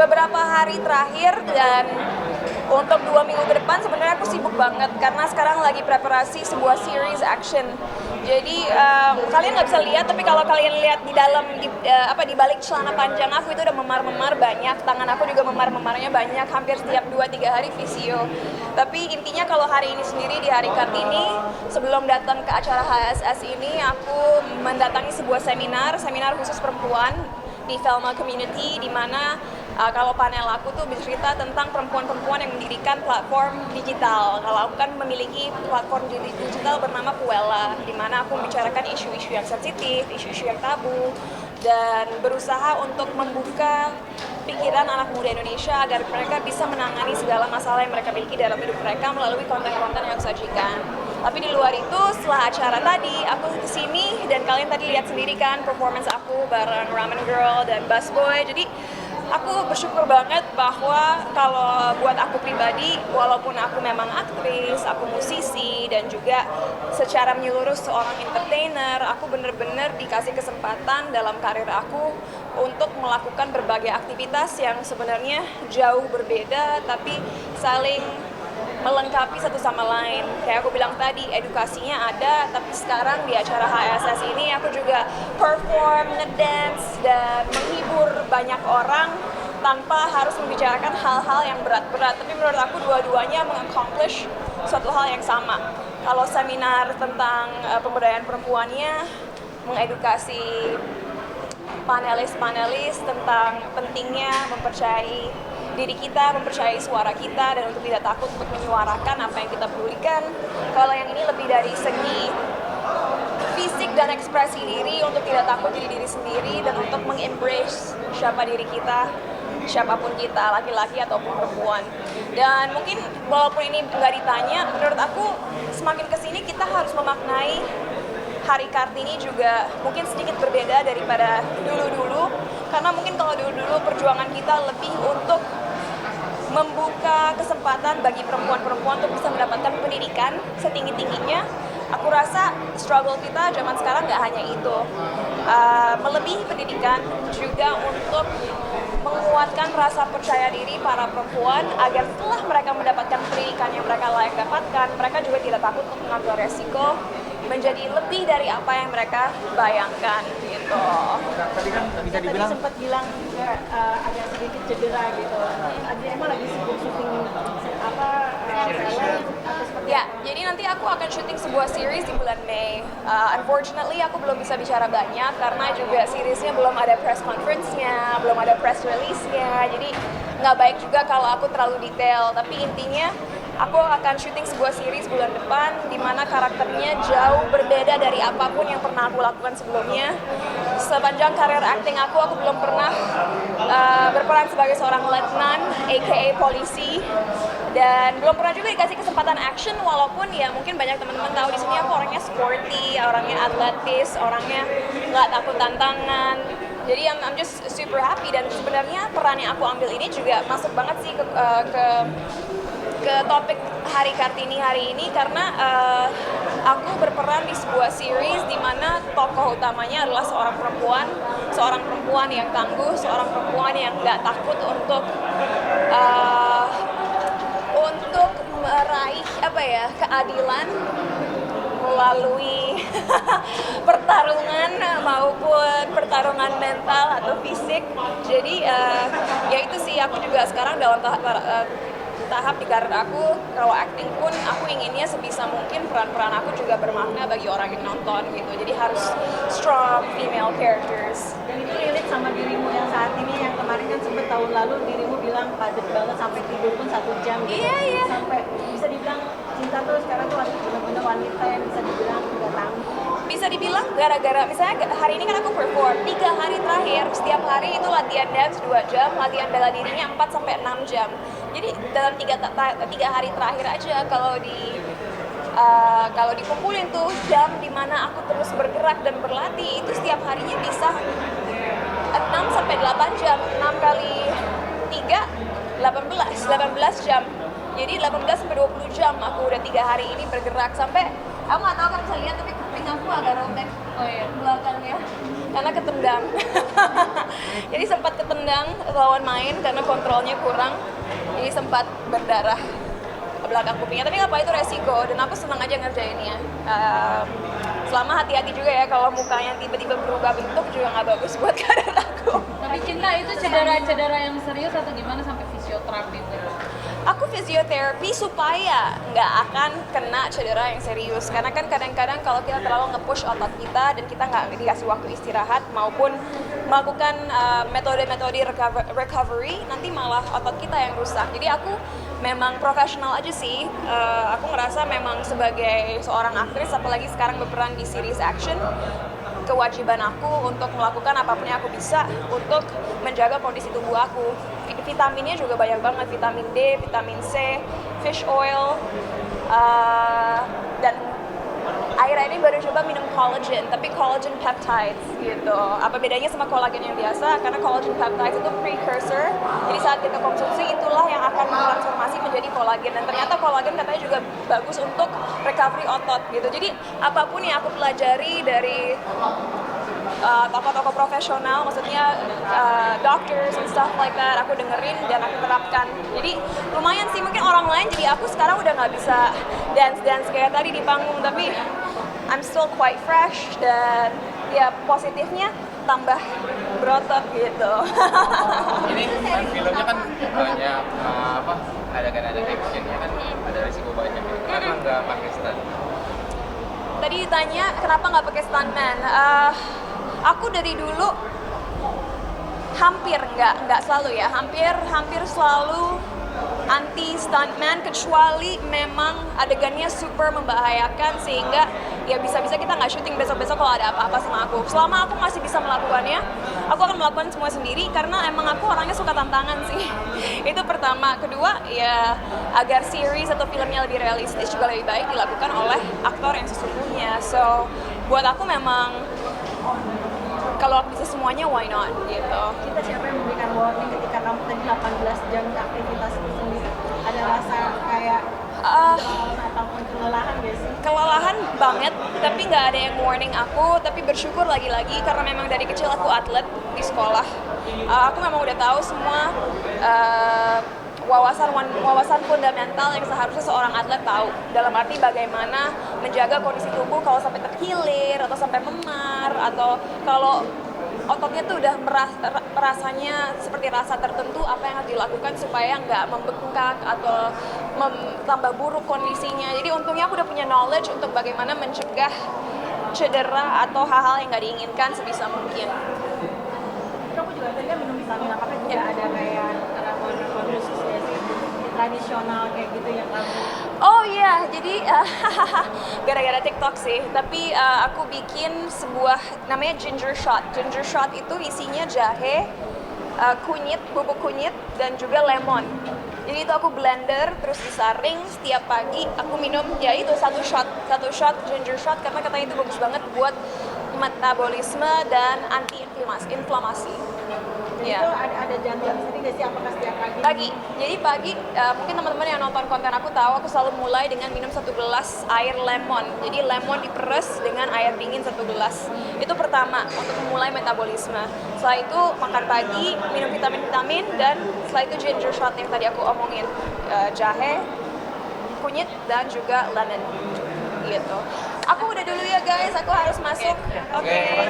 beberapa hari terakhir dan untuk 2 minggu ke depan sebenarnya aku sibuk banget karena sekarang lagi preparasi sebuah series action. Jadi kalian nggak bisa lihat, tapi kalau kalian lihat di dalam di balik celana panjang aku itu udah memar-memar banyak, tangan aku juga memar-memarnya banyak, hampir setiap 2-3 hari visio. Tapi intinya kalau hari ini sendiri di hari Kartini, sebelum datang ke acara HSS ini, aku mendatangi sebuah seminar khusus perempuan di Velma Community, di mana kalau panel aku tuh bercerita tentang perempuan-perempuan yang mendirikan platform digital. Kalau aku kan memiliki platform digital bernama Puella, di mana aku membicarakan isu-isu yang sensitif, isu-isu yang tabu, dan berusaha untuk membuka pikiran anak muda Indonesia agar mereka bisa menangani segala masalah yang mereka miliki dalam hidup mereka melalui konten-konten yang disajikan. Tapi di luar itu, setelah acara tadi, aku kesini dan kalian tadi lihat sendiri kan performance aku bareng Ramen Girl dan Busboy. Jadi aku bersyukur banget bahwa kalau buat aku pribadi, walaupun aku memang aktris, aku musisi, dan juga secara menyeluruh seorang entertainer, aku bener-bener dikasih kesempatan dalam karir aku untuk melakukan berbagai aktivitas yang sebenarnya jauh berbeda, tapi saling melengkapi satu sama lain. Kayak aku bilang tadi, edukasinya ada, tapi sekarang di acara HSS ini aku juga perform, ngedance, dan menghibur banyak orang tanpa harus membicarakan hal-hal yang berat-berat. Tapi menurut aku dua-duanya mengaccomplish suatu hal yang sama. Kalau seminar tentang pemberdayaan perempuannya mengedukasi panelis-panelis tentang pentingnya mempercayai diri kita, mempercayai suara kita, dan untuk tidak takut untuk menyuarakan apa yang kita pedulikan. Kalau yang ini lebih dari segi fisik dan ekspresi diri, untuk tidak takut jadi diri sendiri dan untuk mengembrace siapa diri kita, siapapun kita, laki-laki ataupun perempuan. Dan mungkin walaupun ini nggak ditanya, menurut aku semakin kesini kita harus memaknai Hari Kartini juga mungkin sedikit berbeda daripada dulu-dulu, karena mungkin kalau dulu-dulu perjuangan kita lebih untuk membuka kesempatan bagi perempuan-perempuan untuk bisa mendapatkan pendidikan setinggi-tingginya. Aku rasa struggle kita zaman sekarang nggak hanya itu, melebihi pendidikan juga untuk menguatkan rasa percaya diri para perempuan agar setelah mereka mendapatkan pendidikan yang mereka layak dapatkan, mereka juga tidak takut untuk mengambil resiko menjadi lebih dari apa yang mereka bayangkan gitu. Tadi kan bisa dibilang tadi sempat bilang juga agak sedikit cedera gitu. Emang lagi sibuk syuting film atau seperti ya, jadi nanti aku akan syuting sebuah series di bulan Mei. Unfortunately aku belum bisa bicara banyak karena juga seriesnya belum ada press conference-nya, belum ada press release-nya. Jadi nggak baik juga kalau aku terlalu detail. Tapi intinya aku akan syuting sebuah series bulan depan di mana karakternya jauh berbeda dari apapun yang pernah aku lakukan sebelumnya. Sepanjang karir acting aku belum pernah berperan sebagai seorang letnan, aka polisi, dan belum pernah juga dikasih kesempatan action. Walaupun ya mungkin banyak teman-teman tahu di sini aku orangnya sporty, orangnya atletis, orangnya nggak takut tantangan. Jadi I'm just super happy, dan sebenarnya peran yang aku ambil ini juga masuk banget sih ke topik Hari Kartini hari ini karena aku berperan di sebuah series di mana tokoh utamanya adalah seorang perempuan yang tangguh, seorang perempuan yang nggak takut untuk meraih keadilan melalui pertarungan maupun pertarungan mental atau fisik. Jadi ya itu sih, aku juga sekarang dalam tahap di karir aku, kalau acting pun aku inginnya sebisa mungkin peran-peran aku juga bermakna bagi orang yang nonton gitu. Jadi harus strong female characters. Dan itu relate sama dirimu yang saat ini, yang kemarin kan sempat tahun lalu dirimu bilang padat banget sampai tidur pun 1 jam gitu. Iya. Sampai bisa dibilang cinta tuh sekarang tuh benar-benar wanita yang bisa dibilang udah tangguh. Bisa dibilang gara-gara misalnya hari ini kan aku perform 3 hari terakhir, setiap hari itu latihan dance 2 jam, latihan bela dirinya 4-6 jam. Jadi dalam 3 hari terakhir aja kalau dikumpulin tuh jam dimana aku terus bergerak dan berlatih, itu setiap harinya bisa 6-8 jam. 6 kali 3 18 jam. Jadi 18-20 jam aku udah 3 hari ini bergerak. Sampai aku nggak tahu kan bisa lihat, tapi kuping aku aku agak robek Oh iya. belakangnya karena ketendang. Jadi sempat ketendang lawan main karena kontrolnya kurang. Jadi sempat berdarah belakang kupingnya, tapi nggak apa, itu resiko dan aku senang aja ngerjainnya. Selama hati-hati juga ya, kalau mukanya tiba-tiba berubah bentuk juga nggak bagus buat karir aku. Tapi Cinta itu cedera yang serius atau gimana sampai fisioterapi gitu? Aku fisioterapi supaya nggak akan kena cedera yang serius, karena kan kadang-kadang kalau kita terlalu nge-push otot kita dan kita nggak dikasih waktu istirahat maupun melakukan metode-metode recovery, nanti malah otot kita yang rusak. Jadi aku memang profesional aja sih. Aku ngerasa memang sebagai seorang aktris, apalagi sekarang berperan di series action, kewajiban aku untuk melakukan apapun yang aku bisa untuk menjaga kondisi tubuh aku. Vitaminnya juga banyak banget, vitamin D, vitamin C, fish oil, dan akhir-akhir ini baru coba minum collagen, tapi collagen peptides gitu. Apa bedanya sama kolagen yang biasa? Karena collagen peptides itu precursor, jadi saat kita konsumsi itulah yang akan transformasi menjadi kolagen. Dan ternyata kolagen katanya juga bagus untuk recovery otot gitu. Jadi apapun yang aku pelajari dari tokoh-tokoh profesional, maksudnya doctors and stuff like that, aku dengerin dan aku terapkan. Jadi lumayan sih, mungkin orang lain jadi aku sekarang udah nggak bisa dance kayak tadi di panggung, tapi I'm still quite fresh dan ya positifnya tambah berotot gitu. Ini kan filmnya kan banyak ada actionnya kan, ada risiko banyak. Kenapa nggak pakai stunt? Tadi ditanya kenapa nggak pakai stuntman. Aku dari dulu hampir nggak selalu ya, hampir selalu anti stuntman, kecuali memang adegannya super membahayakan sehingga ya bisa-bisa kita nggak syuting besok-besok kalau ada apa-apa sama aku. Selama aku masih bisa melakukannya, aku akan melakukan semua sendiri karena emang aku orangnya suka tantangan sih. Itu pertama. Kedua, ya agar series atau filmnya lebih realistis juga lebih baik dilakukan oleh aktor yang sesungguhnya. So, buat aku memang kalau bisa semuanya, why not gitu. Kita siapa yang memberikan warning ketika kamu tadi 18 jam aktivitas itu sendiri? Ada rasa kayak down ataupun kelelahan gak sih? Kelelahan banget, tapi nggak ada yang warning aku. Tapi bersyukur lagi-lagi karena memang dari kecil aku atlet di sekolah. Aku memang udah tahu semua wawasan fundamental yang seharusnya seorang atlet tahu. Dalam arti bagaimana menjaga kondisi tubuh kalau sampai terkilir atau sampai memar, atau kalau ototnya tuh udah rasanya seperti rasa tertentu, apa yang harus dilakukan supaya nggak membengkak atau tambah buruk kondisinya. Jadi untungnya aku udah punya knowledge untuk bagaimana mencegah cedera atau hal-hal yang nggak diinginkan sebisa mungkin. Kamu juga tadi kan minum vitamin, apakah juga ada kayak ramuan khusus ya sih? Tradisional kayak gitu yang kamu? Oh iya, jadi gara-gara TikTok sih, tapi aku bikin sebuah namanya ginger shot. Ginger shot itu isinya jahe, kunyit, bubuk kunyit, dan juga lemon. Jadi itu aku blender, terus disaring setiap pagi. Aku minum, ya itu satu shot ginger shot, karena katanya itu bagus banget buat metabolisme dan anti-inflamasi. Itu ada jadwal sendiri nggak sih? Apakah setiap pagi? Pagi. Jadi pagi, mungkin teman-teman yang nonton konten aku tahu, aku selalu mulai dengan minum 1 gelas air lemon. Jadi lemon diperes dengan air dingin 1 gelas. Itu pertama untuk memulai metabolisme. Setelah itu makan pagi, minum vitamin-vitamin, dan setelah itu ginger shot yang tadi aku omongin, jahe, kunyit, dan juga lemon. Gitu. Aku udah dulu ya guys, aku harus masuk. Oke.